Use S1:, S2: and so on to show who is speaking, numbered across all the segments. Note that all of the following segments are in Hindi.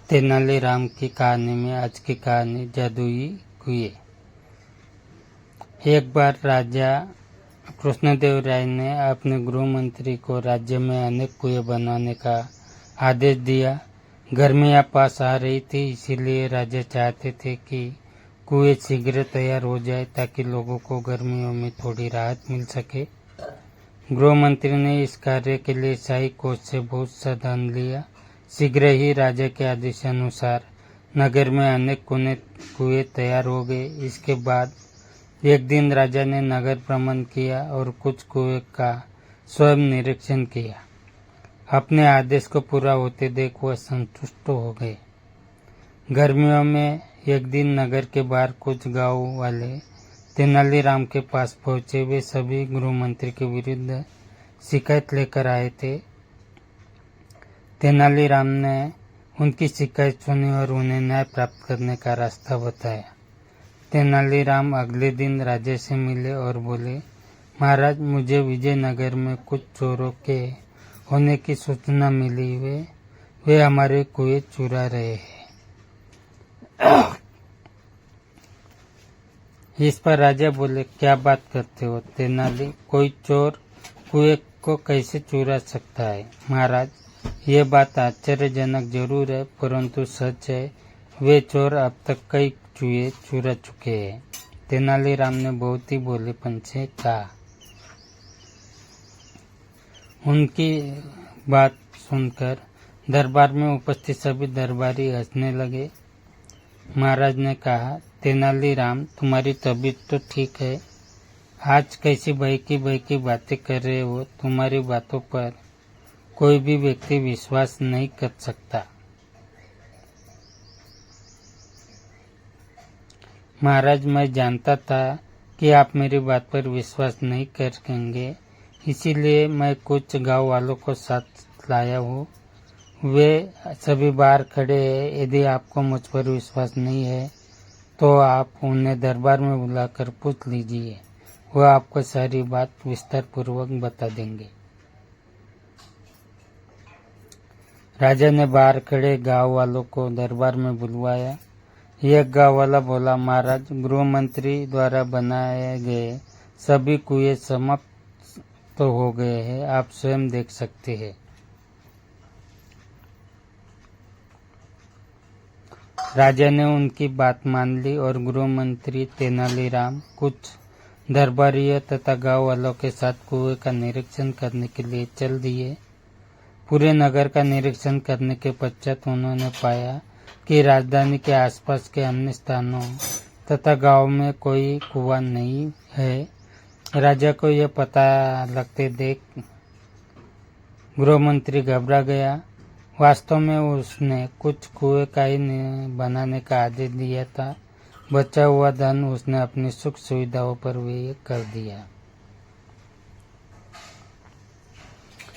S1: तेनालीराम की कहानी में आज की कहानी जादुई कुएं। एक बार राजा कृष्णदेव राय ने अपने गृह मंत्री को राज्य में अनेक कुएं बनाने का आदेश दिया। गर्मियां पास आ रही थी, इसीलिए राजा चाहते थे कि कुएं शीघ्र तैयार हो जाए ताकि लोगों को गर्मियों में थोड़ी राहत मिल सके। गृह मंत्री ने इस कार्य के लिए शाही कोष से बहुत सा धन लिया। शीघ्र ही राजा के आदेशानुसार नगर में अनेक कुएं तैयार हो गए। इसके बाद एक दिन राजा ने नगर भ्रमण किया और कुछ कुएं का स्वयं निरीक्षण किया। अपने आदेश को पूरा होते देख वह संतुष्ट हो गए। गर्मियों में एक दिन नगर के बाहर कुछ गांव वाले तेनालीराम के पास पहुंचे। वे सभी गृह मंत्री के विरुद्ध शिकायत लेकर आए थे। तेनालीराम ने उनकी शिकायत सुनी और उन्हें न्याय प्राप्त करने का रास्ता बताया। तेनालीराम अगले दिन राजा से मिले और बोले, महाराज, मुझे विजयनगर में कुछ चोरों के होने की सूचना मिली। वे हमारे कुएं चुरा रहे हैं। इस पर राजा बोले, क्या बात करते हो तेनाली? कोई चोर कुएं को कैसे चुरा सकता है? महाराज, ये बात आश्चर्यजनक जरूर है, परंतु सच है। वे चोर अब तक कई कुएं चुरा चुके हैं। तेनालीराम ने बहुत ही भोलेपन से कहा। उनकी बात सुनकर दरबार में उपस्थित सभी दरबारी हंसने लगे। महाराज ने कहा, तेनालीराम, तुम्हारी तबीयत तो ठीक है? आज कैसी बहकी बातें कर रहे हो? तुम्हारी बातों पर कोई भी व्यक्ति विश्वास नहीं कर सकता। महाराज, मैं जानता था कि आप मेरी बात पर विश्वास नहीं करेंगे, इसीलिए मैं कुछ गांव वालों को साथ लाया हूँ। वे सभी बाहर खड़े हैं। यदि आपको मुझ पर विश्वास नहीं है तो आप उन्हें दरबार में बुलाकर पूछ लीजिए, वह आपको सारी बात विस्तार पूर्वक बता देंगे। राजा ने बाहर खड़े गांव वालों को दरबार में बुलवाया। एक गांव वाला बोला, महाराज, गृह मंत्री द्वारा बनाए गए सभी कुएं समाप्त तो हो गए हैं, आप स्वयं देख सकते हैं। राजा ने उनकी बात मान ली और गृह मंत्री तेनालीराम कुछ दरबारियों तथा गांव वालों के साथ कुएं का निरीक्षण करने के लिए चल दिए। पूरे नगर का निरीक्षण करने के पश्चात उन्होंने पाया कि राजधानी के आसपास के अन्य स्थानों तथा गांव में कोई कुआं नहीं है। राजा को यह पता लगते देख गृह मंत्री घबरा गया। वास्तव में उसने कुछ कुएं का ही बनाने का आदेश दिया था। बचा हुआ धन उसने अपनी सुख सुविधाओं पर व्यय कर दिया।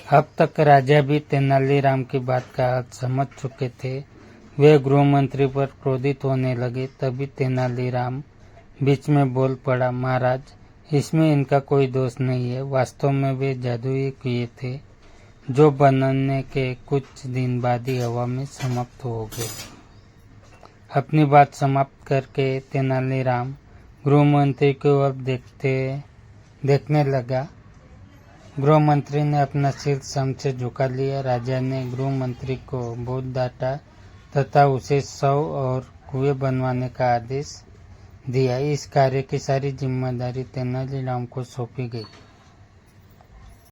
S1: अब तक राजा भी तेनालीराम की बात का अर्थ समझ चुके थे। वे गृह मंत्री पर क्रोधित होने लगे। तभी तेनालीराम बीच में बोल पड़ा, महाराज, इसमें इनका कोई दोष नहीं है। वास्तव में वे जादुई कुएं थे जो बनने के कुछ दिन बाद ही हवा में समाप्त हो गए। अपनी बात समाप्त करके तेनालीराम गृह मंत्री को अब देखने लगा। गृह मंत्री ने अपना सिर शर्म से झुका लिया। राजा ने गृह मंत्री को बहुत डांटा तथा उसे 100 और कुएं बनवाने का आदेश दिया। इस कार्य की सारी जिम्मेदारी तेनालीराम को सौंपी गई।